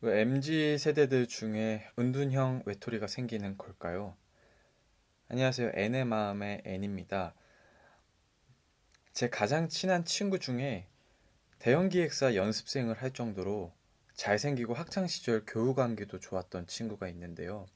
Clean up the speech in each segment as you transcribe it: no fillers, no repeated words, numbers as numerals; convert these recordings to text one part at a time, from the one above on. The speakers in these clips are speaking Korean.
왜 MZ 세대들 중에 은둔형 외톨이가 생기는 걸까요? 안녕하세요. N의 마음의 N입니다. 제 가장 친한 친구 중에 대형기획사 연습생을 할 정도로 잘생기고 학창시절 교우관계도 좋았던 친구가 있는데요.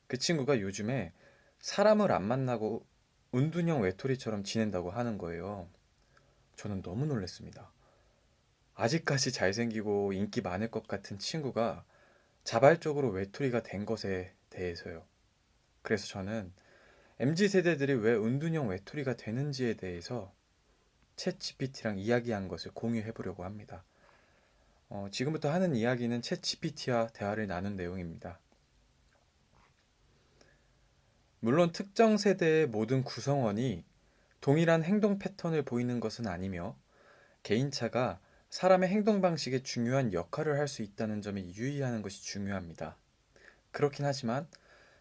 그 친구가 요즘에 사람을 안 만나고 은둔형 외톨이처럼 지낸다고 하는 거예요. 저는 너무 놀랐습니다. 아직까지 잘생기고 인기 많을 것 같은 친구가 자발적으로 외톨이가 된 것에 대해서요. 그래서 저는 MZ 세대들이 왜 은둔형 외톨이가 되는지에 대해서 챗 GPT랑 이야기한 것을 공유해 보려고 합니다. 지금부터 하는 이야기는 챗 GPT와 대화를 나눈 내용입니다. 물론 특정 세대의 모든 구성원이 동일한 행동 패턴을 보이는 것은 아니며 개인차가 사람의 행동 방식에 중요한 역할을 할 수 있다는 점에 유의하는 것이 중요합니다. 그렇긴 하지만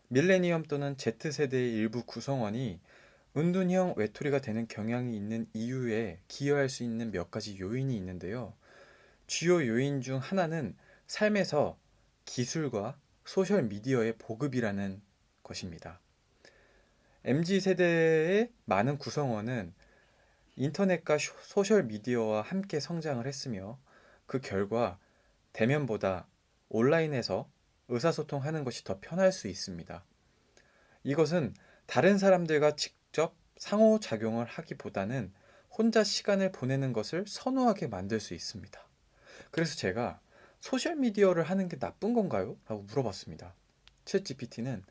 밀레니엄 또는 Z세대의 일부 구성원이 은둔형 외톨이가 되는 경향이 있는 이유에 기여할 수 있는 몇 가지 요인이 있는데요. 주요 요인 중 하나는 삶에서 기술과 소셜미디어의 보급이라는 것입니다. MZ 세대의 많은 구성원은 인터넷과 소셜미디어와 함께 성장을 했으며 그 결과 대면보다 온라인에서 의사소통하는 것이 더 편할 수 있습니다. 이것은 다른 사람들과 직접 상호작용을 하기보다는 혼자 시간을 보내는 것을 선호하게 만들 수 있습니다. 그래서 제가 소셜미디어를 하는 게 나쁜 건가요? 라고 물어봤습니다. 챗 GPT는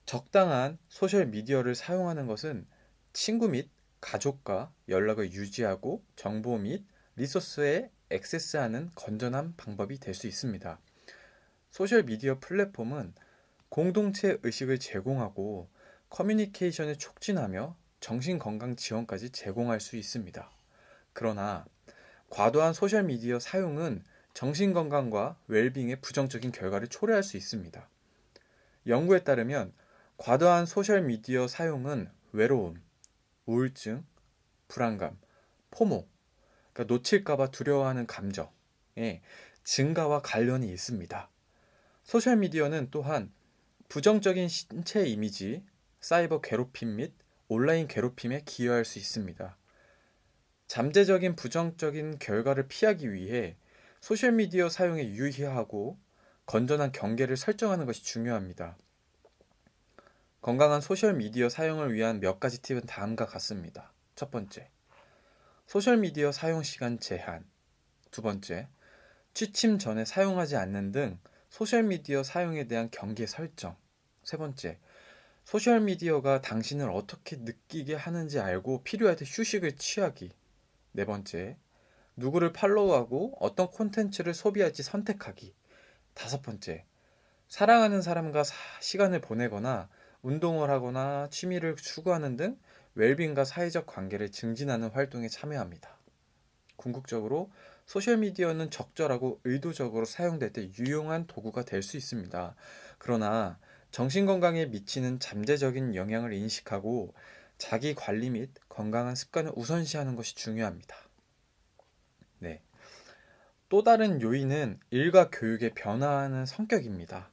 적당한 소셜미디어를 사용하는 것은 친구 및 가족과 연락을 유지하고 정보 및 리소스에 액세스하는 건전한 방법이 될 수 있습니다. 소셜미디어 플랫폼은 공동체 의식을 제공하고 커뮤니케이션을 촉진하며 정신건강 지원까지 제공할 수 있습니다. 그러나 과도한 소셜미디어 사용은 정신건강과 웰빙에 부정적인 결과를 초래할 수 있습니다. 연구에 따르면 과도한 소셜미디어 사용은 외로움, 우울증, 불안감, 포모, 그러니까 놓칠까봐 두려워하는 감정의 증가와 관련이 있습니다. 소셜미디어는 또한 부정적인 신체 이미지, 사이버 괴롭힘 및 온라인 괴롭힘에 기여할 수 있습니다. 잠재적인 부정적인 결과를 피하기 위해 소셜미디어 사용에 유의하고 건전한 경계를 설정하는 것이 중요합니다. 건강한 소셜미디어 사용을 위한 몇 가지 팁은 다음과 같습니다. 첫 번째, 소셜미디어 사용 시간 제한. 두 번째, 취침 전에 사용하지 않는 등 소셜미디어 사용에 대한 경계 설정. 세 번째, 소셜미디어가 당신을 어떻게 느끼게 하는지 알고 필요할 때 휴식을 취하기. 네 번째, 누구를 팔로우하고 어떤 콘텐츠를 소비할지 선택하기. 다섯 번째, 사랑하는 사람과 시간을 보내거나 운동을 하거나 취미를 추구하는 등 웰빙과 사회적 관계를 증진하는 활동에 참여합니다. 궁극적으로 소셜미디어는 적절하고 의도적으로 사용될 때 유용한 도구가 될 수 있습니다. 그러나 정신건강에 미치는 잠재적인 영향을 인식하고 자기 관리 및 건강한 습관을 우선시하는 것이 중요합니다. 네. 또 다른 요인은 일과 교육의 변화하는 성격입니다.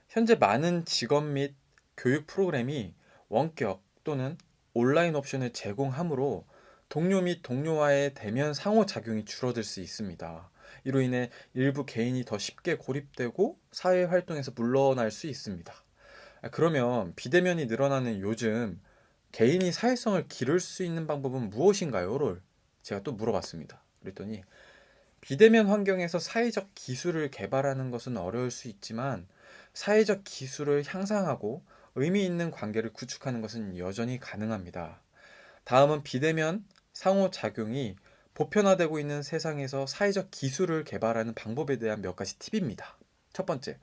현재 많은 직업 및 교육 프로그램이 원격 또는 온라인 옵션을 제공하므로 동료 및 동료와의 대면 상호작용이 줄어들 수 있습니다. 이로 인해 일부 개인이 더 쉽게 고립되고 사회 활동에서 물러날 수 있습니다. 그러면 비대면이 늘어나는 요즘 개인이 사회성을 기를 수 있는 방법은 무엇인가요?를 제가 또 물어봤습니다. 그랬더니 비대면 환경에서 사회적 기술을 개발하는 것은 어려울 수 있지만 사회적 기술을 향상하고 의미 있는 관계를 구축하는 것은 여전히 가능합니다. 다음은 비대면 상호작용이 보편화되고 있는 세상에서 사회적 기술을 개발하는 방법에 대한 몇 가지 팁입니다. 첫 번째,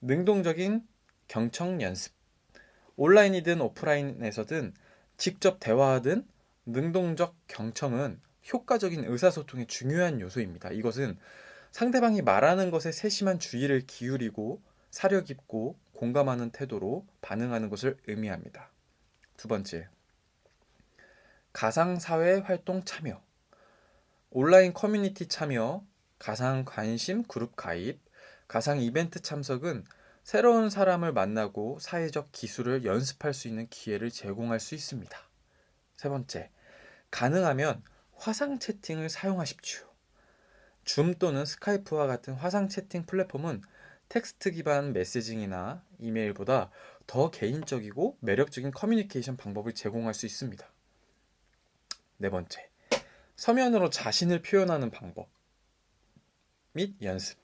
능동적인 경청 연습. 온라인이든 오프라인에서든 직접 대화하든 능동적 경청은 효과적인 의사소통의 중요한 요소입니다. 이것은 상대방이 말하는 것에 세심한 주의를 기울이고 사려 깊고 공감하는 태도로 반응하는 것을 의미합니다. 두 번째, 가상사회 활동 참여. 온라인 커뮤니티 참여, 가상 관심 그룹 가입, 가상 이벤트 참석은 새로운 사람을 만나고 사회적 기술을 연습할 수 있는 기회를 제공할 수 있습니다. 세 번째, 가능하면 화상 채팅을 사용하십시오. 줌 또는 스카이프와 같은 화상 채팅 플랫폼은 텍스트 기반 메시징이나 이메일보다 더 개인적이고 매력적인 커뮤니케이션 방법을 제공할 수 있습니다. 네 번째, 서면으로 자신을 표현하는 방법 및 연습.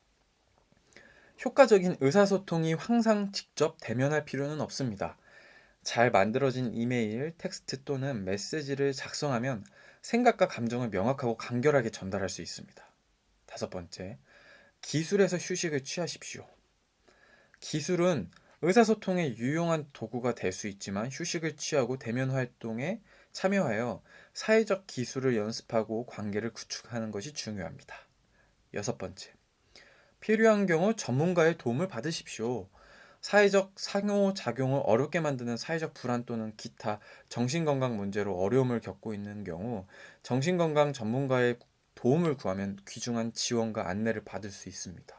효과적인 의사소통이 항상 직접 대면할 필요는 없습니다. 잘 만들어진 이메일, 텍스트 또는 메시지를 작성하면 생각과 감정을 명확하고 간결하게 전달할 수 있습니다. 다섯 번째, 기술에서 휴식을 취하십시오. 기술은 의사소통에 유용한 도구가 될 수 있지만 휴식을 취하고 대면 활동에 참여하여 사회적 기술을 연습하고 관계를 구축하는 것이 중요합니다. 여섯 번째, 필요한 경우 전문가의 도움을 받으십시오. 사회적 상호작용을 어렵게 만드는 사회적 불안 또는 기타 정신건강 문제로 어려움을 겪고 있는 경우 정신건강 전문가의 도움을 구하면 귀중한 지원과 안내를 받을 수 있습니다.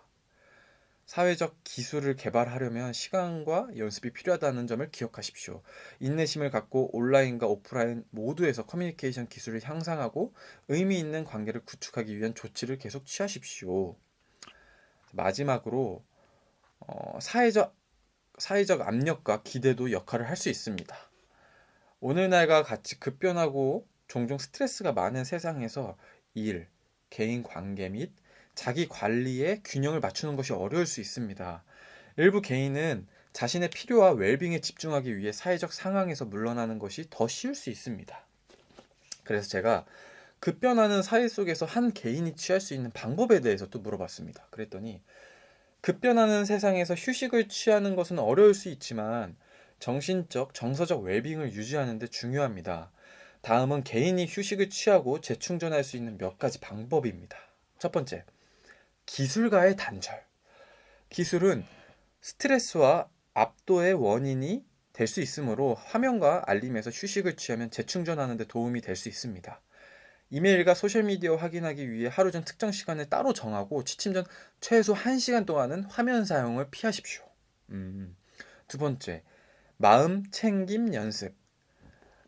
사회적 기술을 개발하려면 시간과 연습이 필요하다는 점을 기억하십시오. 인내심을 갖고 온라인과 오프라인 모두에서 커뮤니케이션 기술을 향상하고 의미 있는 관계를 구축하기 위한 조치를 계속 취하십시오. 마지막으로 사회적 압력과 기대도 역할을 할 수 있습니다. 오늘날과 같이 급변하고 종종 스트레스가 많은 세상에서 일, 개인 관계 및 자기 관리에 균형을 맞추는 것이 어려울 수 있습니다. 일부 개인은 자신의 필요와 웰빙에 집중하기 위해 사회적 상황에서 물러나는 것이 더 쉬울 수 있습니다. 그래서 제가 급변하는 사회 속에서 한 개인이 취할 수 있는 방법에 대해서 또 물어봤습니다. 그랬더니 급변하는 세상에서 휴식을 취하는 것은 어려울 수 있지만 정신적, 정서적 웰빙을 유지하는 데 중요합니다. 다음은 개인이 휴식을 취하고 재충전할 수 있는 몇 가지 방법입니다. 첫 번째, 기술과의 단절. 기술은 스트레스와 압도의 원인이 될 수 있으므로 화면과 알림에서 휴식을 취하면 재충전하는 데 도움이 될 수 있습니다. 이메일과 소셜미디어 확인하기 위해 하루 전 특정 시간을 따로 정하고 취침 전 최소 1시간 동안은 화면 사용을 피하십시오. 두 번째, 마음 챙김 연습.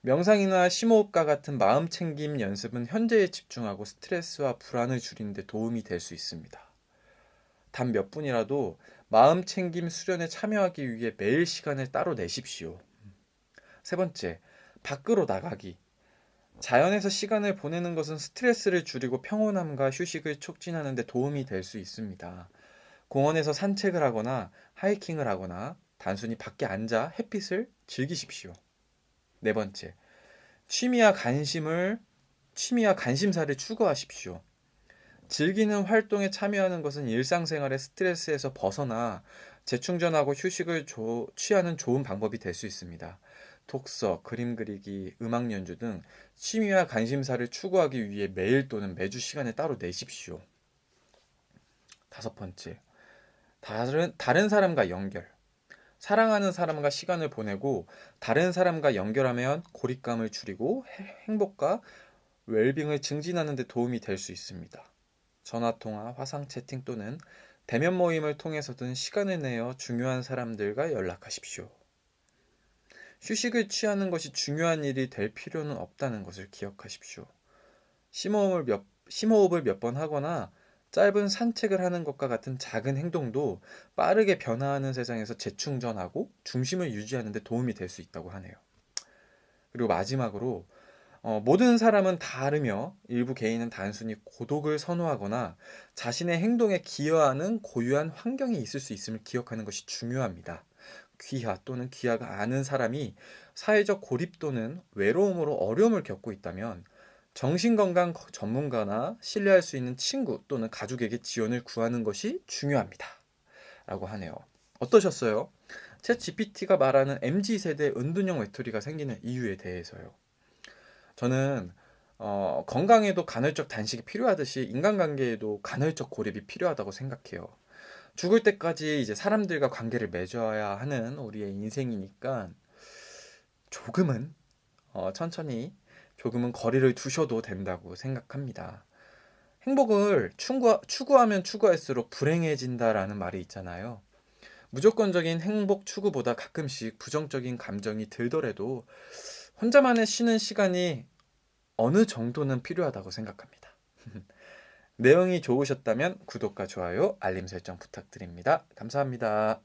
명상이나 심호흡과 같은 마음 챙김 연습은 현재에 집중하고 스트레스와 불안을 줄이는 데 도움이 될 수 있습니다. 단 몇 분이라도 마음 챙김 수련에 참여하기 위해 매일 시간을 따로 내십시오. 세 번째, 밖으로 나가기. 자연에서 시간을 보내는 것은 스트레스를 줄이고 평온함과 휴식을 촉진하는 데 도움이 될 수 있습니다. 공원에서 산책을 하거나 하이킹을 하거나 단순히 밖에 앉아 햇빛을 즐기십시오. 네 번째, 취미와 관심사를 추구하십시오. 즐기는 활동에 참여하는 것은 일상생활의 스트레스에서 벗어나 재충전하고 휴식을 취하는 좋은 방법이 될 수 있습니다. 독서, 그림 그리기, 음악 연주 등 취미와 관심사를 추구하기 위해 매일 또는 매주 시간을 따로 내십시오. 다섯 번째, 다른 사람과 연결. 사랑하는 사람과 시간을 보내고 다른 사람과 연결하면 고립감을 줄이고 행복과 웰빙을 증진하는 데 도움이 될 수 있습니다. 전화통화, 화상 채팅 또는 대면 모임을 통해서든 시간을 내어 중요한 사람들과 연락하십시오. 휴식을 취하는 것이 중요한 일이 될 필요는 없다는 것을 기억하십시오. 심호흡을 몇 번 하거나 짧은 산책을 하는 것과 같은 작은 행동도 빠르게 변화하는 세상에서 재충전하고 중심을 유지하는 데 도움이 될 수 있다고 하네요. 그리고 마지막으로 모든 사람은 다르며 일부 개인은 단순히 고독을 선호하거나 자신의 행동에 기여하는 고유한 환경이 있을 수 있음을 기억하는 것이 중요합니다. 귀하 또는 귀하가 아는 사람이 사회적 고립 또는 외로움으로 어려움을 겪고 있다면 정신건강 전문가나 신뢰할 수 있는 친구 또는 가족에게 지원을 구하는 것이 중요합니다. 라고 하네요. 어떠셨어요? 챗 GPT가 말하는 MZ세대 은둔형 외톨이가 생기는 이유에 대해서요. 저는 건강에도 간헐적 단식이 필요하듯이 인간관계에도 간헐적 고립이 필요하다고 생각해요. 죽을 때까지 이제 사람들과 관계를 맺어야 하는 우리의 인생이니까 조금은 천천히 조금은 거리를 두셔도 된다고 생각합니다. 행복을 추구하면 추구할수록 불행해진다라는 말이 있잖아요. 무조건적인 행복 추구보다 가끔씩 부정적인 감정이 들더라도 혼자만의 쉬는 시간이 어느 정도는 필요하다고 생각합니다. 내용이 좋으셨다면 구독과 좋아요, 알림 설정 부탁드립니다. 감사합니다.